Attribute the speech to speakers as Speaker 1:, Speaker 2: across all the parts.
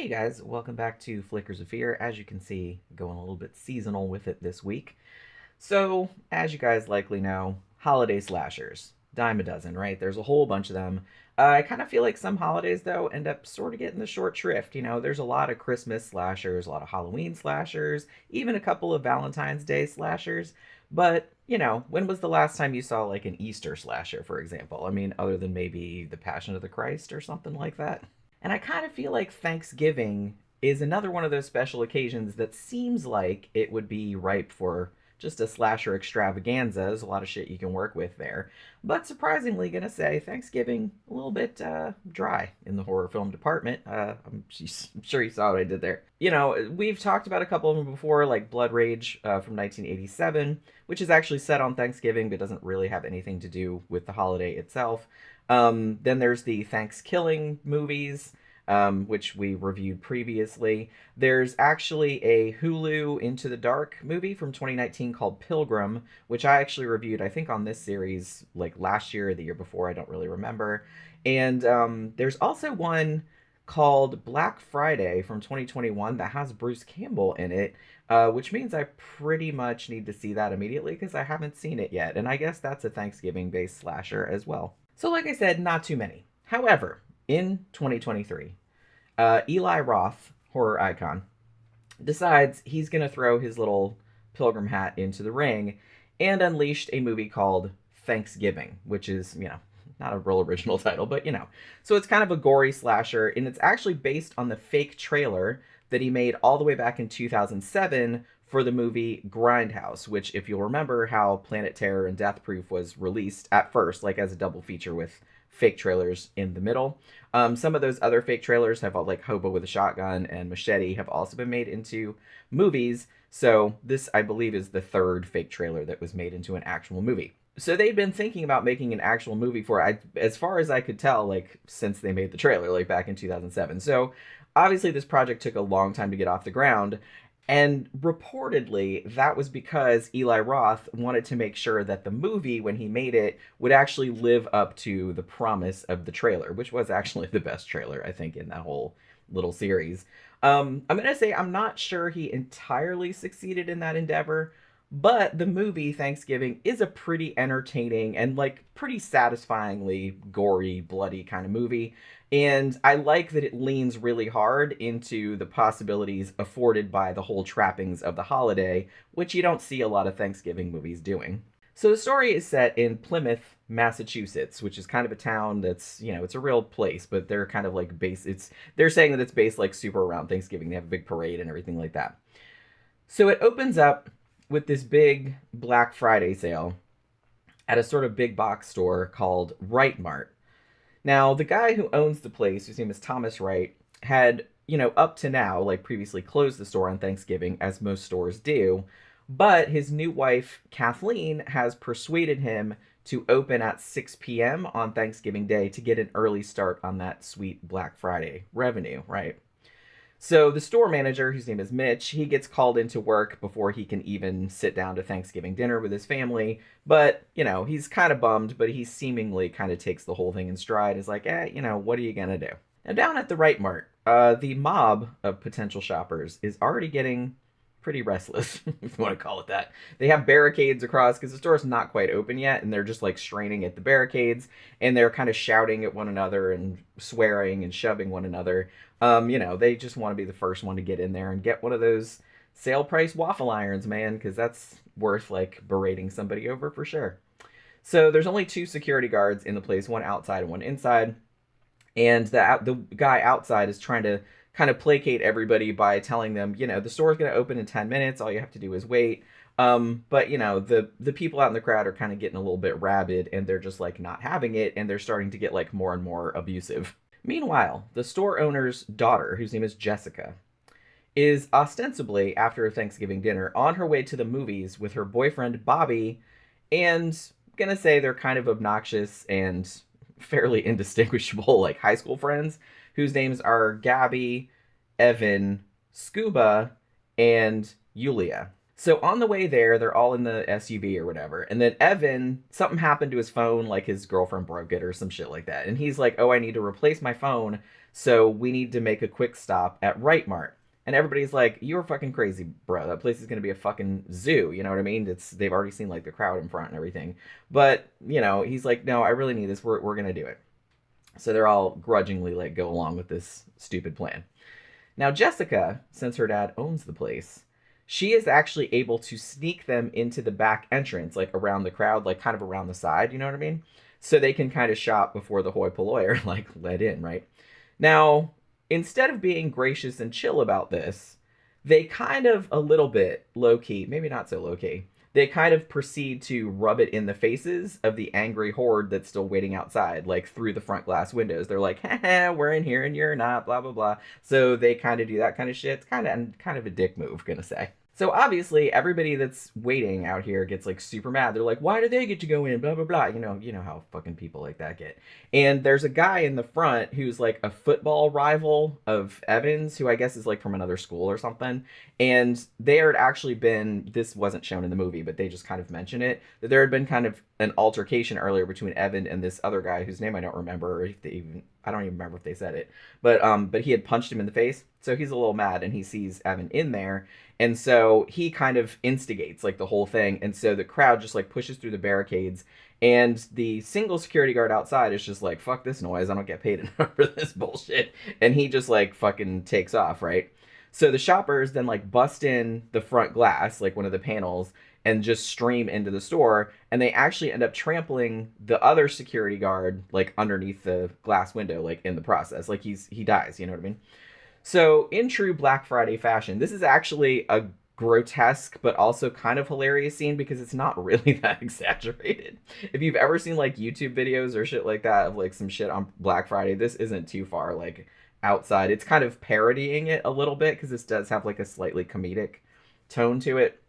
Speaker 1: Hey guys, welcome back to Flickers of Fear. As you can see, going a little bit seasonal with it this week. So, as you guys likely know, holiday slashers. Dime a dozen, right? There's a whole bunch of them. I kind of feel like some holidays, though, end up sort of getting the short shrift. There's a lot of Christmas slashers, a lot of Halloween slashers, even a couple of Valentine's Day slashers. But, when was the last time you saw like an Easter slasher, for example? I mean, other than maybe The Passion of the Christ or something like that? And I kind of feel like Thanksgiving is another one of those special occasions that seems like it would be ripe for just a slasher extravaganza. There's a lot of shit you can work with there. But surprisingly, gonna say Thanksgiving a little bit dry in the horror film department. I'm sure you saw what I did there. We've talked about a couple of them before, like Blood Rage from 1987, which is actually set on Thanksgiving but doesn't really have anything to do with the holiday itself. Then there's the Thanksgiving movies, which we reviewed previously. There's actually a Hulu Into the Dark movie from 2019 called Pilgrim, which I actually reviewed, I think, on this series like last year or the year before. I don't really remember. And there's also one called Black Friday from 2021 that has Bruce Campbell in it, which means I pretty much need to see that immediately because I haven't seen it yet. And I guess that's a Thanksgiving based slasher as well. So, like I said, not too many. However, in 2023, Eli Roth, horror icon, decides he's going to throw his little pilgrim hat into the ring and unleashed a movie called Thanksgiving, which is, not a real original title, but So it's kind of a gory slasher, and it's actually based on the fake trailer that he made all the way back in 2007 for the movie Grindhouse, which, if you'll remember how Planet Terror and Death Proof was released at first, like as a double feature with fake trailers in the middle. Some of those other fake trailers have, like Hobo with a Shotgun and Machete, have also been made into movies. So this, I believe, is the third fake trailer that was made into an actual movie. So they'd been thinking about making an actual movie for it, as far as I could tell, like since they made the trailer, like back in 2007. So obviously this project took a long time to get off the ground. And reportedly, that was because Eli Roth wanted to make sure that the movie, when he made it, would actually live up to the promise of the trailer, which was actually the best trailer, I think, in that whole little series. I'm going to say I'm not sure he entirely succeeded in that endeavor, but the movie Thanksgiving is a pretty entertaining and like pretty satisfyingly gory, bloody kind of movie. And I like that it leans really hard into the possibilities afforded by the whole trappings of the holiday, which you don't see a lot of Thanksgiving movies doing. So the story is set in Plymouth, Massachusetts, which is kind of a town that's, it's a real place, but they're kind of like they're saying that it's based like super around Thanksgiving. They have a big parade and everything like that. So it opens up with this big Black Friday sale at a sort of big box store called Right Mart. Now, the guy who owns the place, whose name is Thomas Wright, had, up to now, like previously closed the store on Thanksgiving, as most stores do. But his new wife, Kathleen, has persuaded him to open at 6 p.m. on Thanksgiving Day to get an early start on that sweet Black Friday revenue, right? So the store manager, whose name is Mitch, he gets called into work before he can even sit down to Thanksgiving dinner with his family. But, he's kind of bummed, but he seemingly kind of takes the whole thing in stride. Is like, what are you going to do? Now, down at the Right Mart, the mob of potential shoppers is already getting pretty restless, if you want to call it that. They have barricades across because the store's not quite open yet, and they're just like straining at the barricades, and they're kind of shouting at one another and swearing and shoving one another. They just want to be the first one to get in there and get one of those sale price waffle irons, man, because that's worth like berating somebody over for sure. So there's only two security guards in the place, one outside and one inside. And the guy outside is trying to kind of placate everybody by telling them, the store's going to open in 10 minutes. All you have to do is wait. But, the people out in the crowd are kind of getting a little bit rabid, and they're just like not having it. And they're starting to get like more and more abusive. Meanwhile, the store owner's daughter, whose name is Jessica, is ostensibly, after a Thanksgiving dinner, on her way to the movies with her boyfriend, Bobby, and I'm gonna say they're kind of obnoxious and fairly indistinguishable, like high school friends, whose names are Gabby, Evan, Scuba, and Yulia. So on the way there, they're all in the SUV or whatever. And then Evan, something happened to his phone, like his girlfriend broke it or some shit like that. And he's like, oh, I need to replace my phone. So we need to make a quick stop at Right Mart. And everybody's like, you're fucking crazy, bro. That place is going to be a fucking zoo. You know what I mean? They've already seen like the crowd in front and everything. But, you know, he's like, no, I really need this. We're going to do it. So they're all grudgingly like go along with this stupid plan. Now, Jessica, since her dad owns the place, she is actually able to sneak them into the back entrance, like around the crowd, like kind of around the side, you know what I mean? So they can kind of shop before the hoi polloi are like let in, right? Now, instead of being gracious and chill about this, they kind of a little bit low key, maybe not so low key, they kind of proceed to rub it in the faces of the angry horde that's still waiting outside, like through the front glass windows. They're like, haha, we're in here and you're not, blah, blah, blah. So they kind of do that kind of shit. It's kind of a dick move, gonna say. So obviously everybody that's waiting out here gets like super mad. They're like, why do they get to go in? Blah, blah, blah. You know how fucking people like that get. And there's a guy in the front who's like a football rival of Evan's, who I guess is like from another school or something. And there had actually been, this wasn't shown in the movie, but they just kind of mention it, that there had been kind of an altercation earlier between Evan and this other guy whose name I don't remember, or if they even, I don't even remember if they said it. But he had punched him in the face. So he's a little mad and he sees Evan in there. And so he kind of instigates like the whole thing. And so the crowd just like pushes through the barricades. And the single security guard outside is just like, fuck this noise. I don't get paid enough for this bullshit. And he just like fucking takes off, right? So the shoppers then like bust in the front glass, like one of the panels, and just stream into the store. And they actually end up trampling the other security guard like underneath the glass window, like in the process. Like he dies, you know what I mean? So, in true Black Friday fashion, this is actually a grotesque but also kind of hilarious scene because it's not really that exaggerated. If you've ever seen like YouTube videos or shit like that of like some shit on Black Friday, this isn't too far like outside. It's kind of parodying it a little bit because this does have like a slightly comedic tone to it,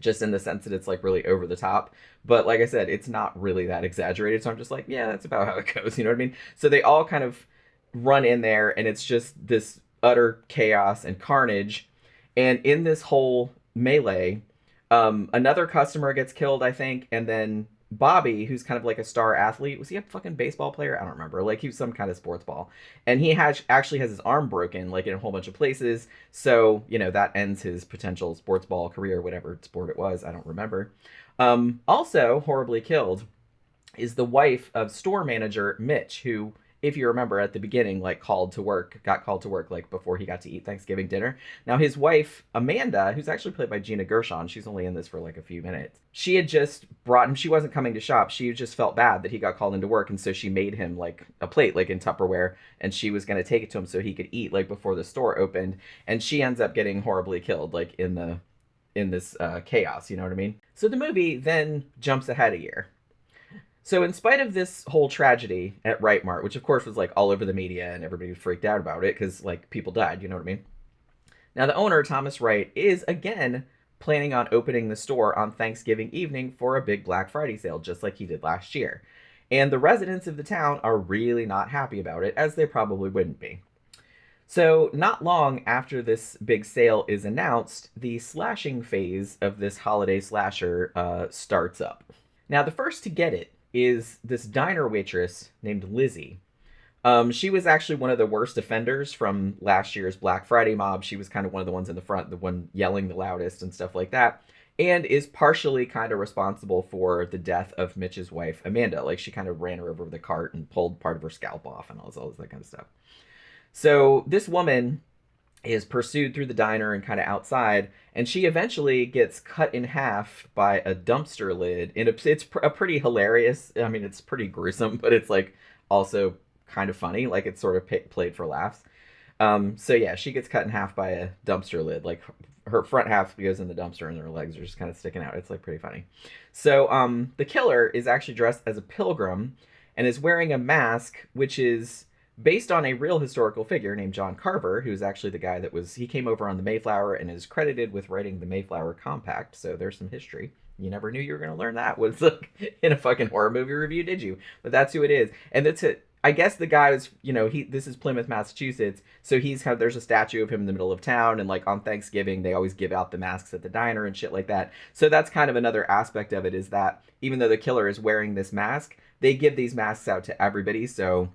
Speaker 1: just in the sense that it's like really over the top. But like I said, it's not really that exaggerated. So I'm just like, yeah, that's about how it goes. You know what I mean? So they all kind of run in there and it's just this utter chaos and carnage. And in this whole melee, another customer gets killed, I think, and then Bobby, who's kind of like a star athlete, was he a fucking baseball player? I don't remember. Like he was some kind of sports ball, and he actually has his arm broken, like in a whole bunch of places. So you know that ends his potential sports ball career, whatever sport it was. I don't remember. Also horribly killed is the wife of store manager Mitch, who, if you remember at the beginning, like got called to work like before he got to eat Thanksgiving dinner. Now his wife, Amanda, who's actually played by Gina Gershon, she's only in this for like a few minutes. She had just brought him, she wasn't coming to shop. She just felt bad that he got called into work. And so she made him like a plate, like in Tupperware, and she was going to take it to him so he could eat like before the store opened. And she ends up getting horribly killed, like in this chaos, you know what I mean? So the movie then jumps ahead a year. So in spite of this whole tragedy at Right Mart, which of course was like all over the media and everybody freaked out about it because like people died, you know what I mean? Now the owner, Thomas Wright, is again planning on opening the store on Thanksgiving evening for a big Black Friday sale, just like he did last year. And the residents of the town are really not happy about it, as they probably wouldn't be. So not long after this big sale is announced, the slashing phase of this holiday slasher starts up. Now the first to get it is this diner waitress named Lizzie. She was actually one of the worst offenders from last year's Black Friday mob. She was kind of one of the ones in the front, the one yelling the loudest and stuff like that, and is partially kind of responsible for the death of Mitch's wife, Amanda. Like she kind of ran her over with a cart and pulled part of her scalp off and all that kind of stuff. So this woman is pursued through the diner and kind of outside, and she eventually gets cut in half by a dumpster lid. And it's a pretty hilarious, I mean, it's pretty gruesome, but it's like also kind of funny. Like it's sort of played for laughs. So yeah, she gets cut in half by a dumpster lid. Like her front half goes in the dumpster and her legs are just kind of sticking out. It's like pretty funny. So the killer is actually dressed as a pilgrim and is wearing a mask, which is based on a real historical figure named John Carver, who's actually the guy he came over on the Mayflower and is credited with writing the Mayflower Compact. So there's some history. You never knew you were going to learn that was like in a fucking horror movie review, did you? But that's who it is. And that's it. I guess the guy was, this is Plymouth, Massachusetts, so there's a statue of him in the middle of town, and like on Thanksgiving they always give out the masks at the diner and shit like that. So that's kind of another aspect of it, is that even though the killer is wearing this mask, they give these masks out to everybody, so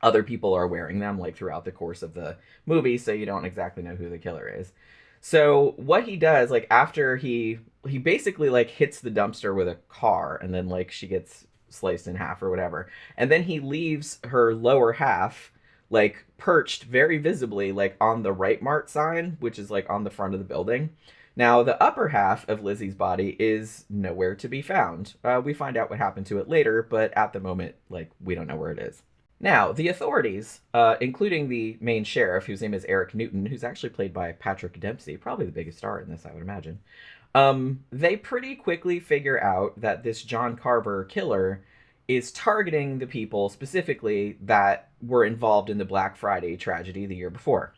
Speaker 1: other people are wearing them like throughout the course of the movie, so you don't exactly know who the killer is. So what he does, like after he basically like hits the dumpster with a car, and then like she gets sliced in half or whatever, and then he leaves her lower half like perched very visibly like on the Right Mart sign, which is like on the front of the building. Now the upper half of Lizzie's body is nowhere to be found. We find out what happened to it later, but at the moment, like, we don't know where it is. Now, the authorities, including the main sheriff, whose name is Eric Newton, who's actually played by Patrick Dempsey, probably the biggest star in this, I would imagine, they pretty quickly figure out that this John Carver killer is targeting the people specifically that were involved in the Black Friday tragedy the year before.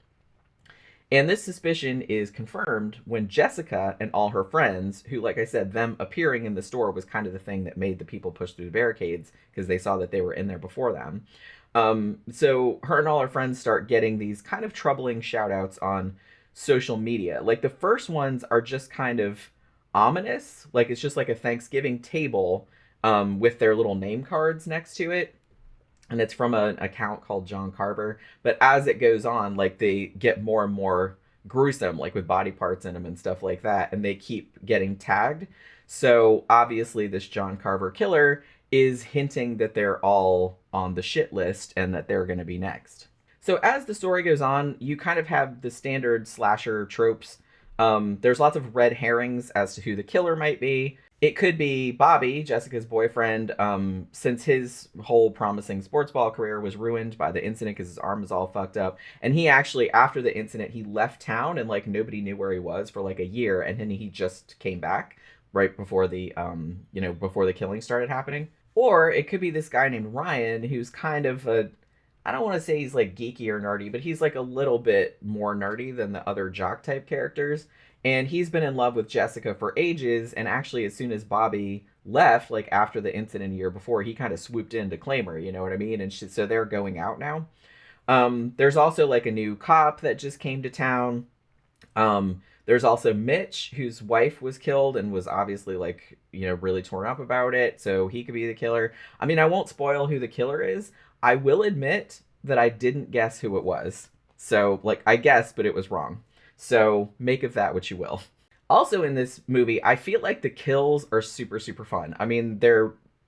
Speaker 1: And this suspicion is confirmed when Jessica and all her friends, who, like I said, them appearing in the store was kind of the thing that made the people push through the barricades because they saw that they were in there before them. So her and all her friends start getting these kind of troubling shout outs on social media. Like the first ones are just kind of ominous. Like it's just like a Thanksgiving table with their little name cards next to it. And it's from an account called John Carver. But as it goes on, like they get more and more gruesome, like with body parts in them and stuff like that. And they keep getting tagged. So obviously this John Carver killer is hinting that they're all on the shit list and that they're going to be next. So as the story goes on, you kind of have the standard slasher tropes. There's lots of red herrings as to who the killer might be. It could be Bobby, Jessica's boyfriend, since his whole promising sports ball career was ruined by the incident because his arm was all fucked up. And he actually, after the incident, he left town and like nobody knew where he was for like a year. And then he just came back right before the, before the killing started happening. Or it could be this guy named Ryan, who's kind of I don't want to say he's like geeky or nerdy, but he's like a little bit more nerdy than the other jock type characters. And he's been in love with Jessica for ages. And actually, as soon as Bobby left, like after the incident a year before, he kind of swooped in to claim her, you know what I mean? And so they're going out now. There's also like a new cop that just came to town. There's also Mitch, whose wife was killed and was obviously like, really torn up about it. So he could be the killer. I mean, I won't spoil who the killer is. I will admit that I didn't guess who it was. So like I guessed, but it was wrong. So make of that what you will. Also in this movie, I feel like the kills are super, super fun. I mean,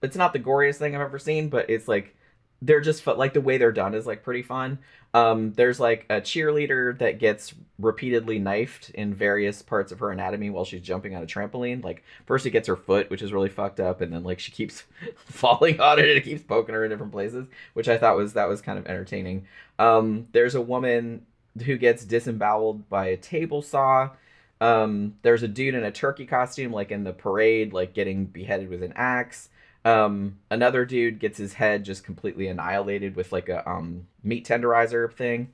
Speaker 1: it's not the goriest thing I've ever seen, but it's like, they're just fun. Like the way they're done is like pretty fun. There's like a cheerleader that gets repeatedly knifed in various parts of her anatomy while she's jumping on a trampoline. Like first it gets her foot, which is really fucked up. And then like she keeps falling on it and it keeps poking her in different places, which I thought that was kind of entertaining. There's a woman who gets disemboweled by a table saw. There's a dude in a turkey costume, like in the parade, like getting beheaded with an axe. Another dude gets his head just completely annihilated with like a meat tenderizer thing.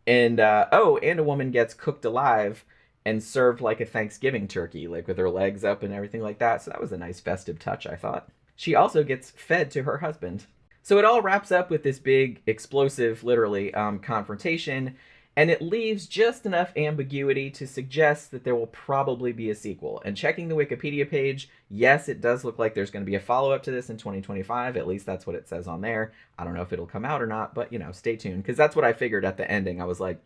Speaker 1: And and a woman gets cooked alive and served like a Thanksgiving turkey, like with her legs up and everything like that. So that was a nice festive touch, I thought. She also gets fed to her husband. So it all wraps up with this big, explosive, literally, confrontation. And it leaves just enough ambiguity to suggest that there will probably be a sequel. And checking the Wikipedia page, yes, it does look like there's going to be a follow-up to this in 2025. At least that's what it says on there. I don't know if it'll come out or not, but, stay tuned. Because that's what I figured at the ending. I was like,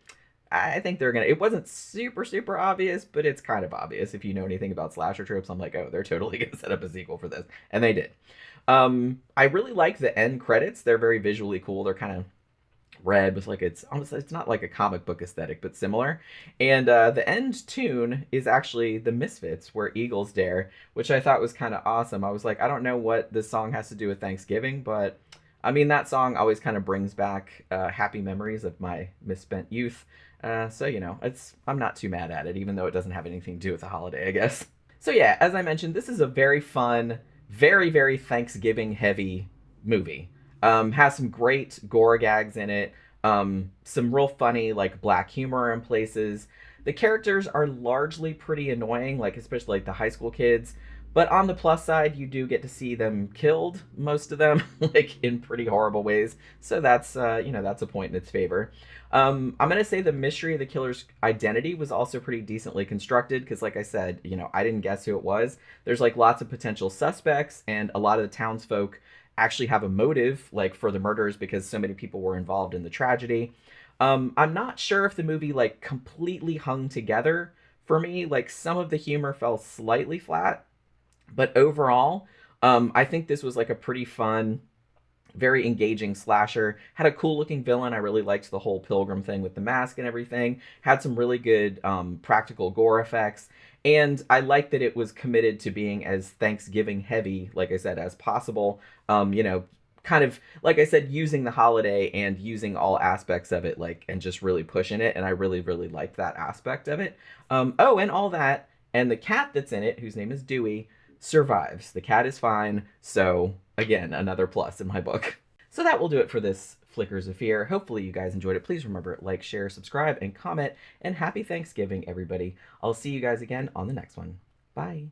Speaker 1: I think they're going to... It wasn't super, super obvious, but it's kind of obvious. If you know anything about slasher tropes, I'm like, oh, they're totally going to set up a sequel for this. And they did. I really like the end credits. They're very visually cool. They're kind of red with like it's not like a comic book aesthetic, but similar. And the end tune is actually the Misfits, Where Eagles Dare, which I thought was kind of awesome. I was like, I don't know what this song has to do with Thanksgiving, but I mean, that song always kind of brings back happy memories of my misspent youth. So I'm not too mad at it, even though it doesn't have anything to do with the holiday, I guess. So yeah, as I mentioned, this is a very fun, very, very Thanksgiving heavy movie. Has some great gore gags in it. Some real funny, like, black humor in places. The characters are largely pretty annoying, like, especially, like, the high school kids. But on the plus side, you do get to see them killed, most of them, like in pretty horrible ways. So that's, that's a point in its favor. I'm going to say the mystery of the killer's identity was also pretty decently constructed because, like I said, I didn't guess who it was. There's like lots of potential suspects, and a lot of the townsfolk actually have a motive, like for the murders, because so many people were involved in the tragedy. I'm not sure if the movie like completely hung together for me. Like some of the humor fell slightly flat, but overall, I think this was like a pretty fun, very engaging slasher. Had a cool looking villain. I really liked the whole pilgrim thing with the mask and everything. Had some really good practical gore effects. And I like that it was committed to being as Thanksgiving heavy, like I said, as possible. Kind of, like I said, using the holiday and using all aspects of it, like, and just really pushing it. And I really, really liked that aspect of it. And all that. And the cat that's in it, whose name is Dewey, survives. The cat is fine. So again, another plus in my book. So that will do it for this Flickers of Fear. Hopefully you guys enjoyed it. Please remember, like, share, subscribe, and comment. And happy Thanksgiving, everybody. I'll see you guys again on the next one. Bye.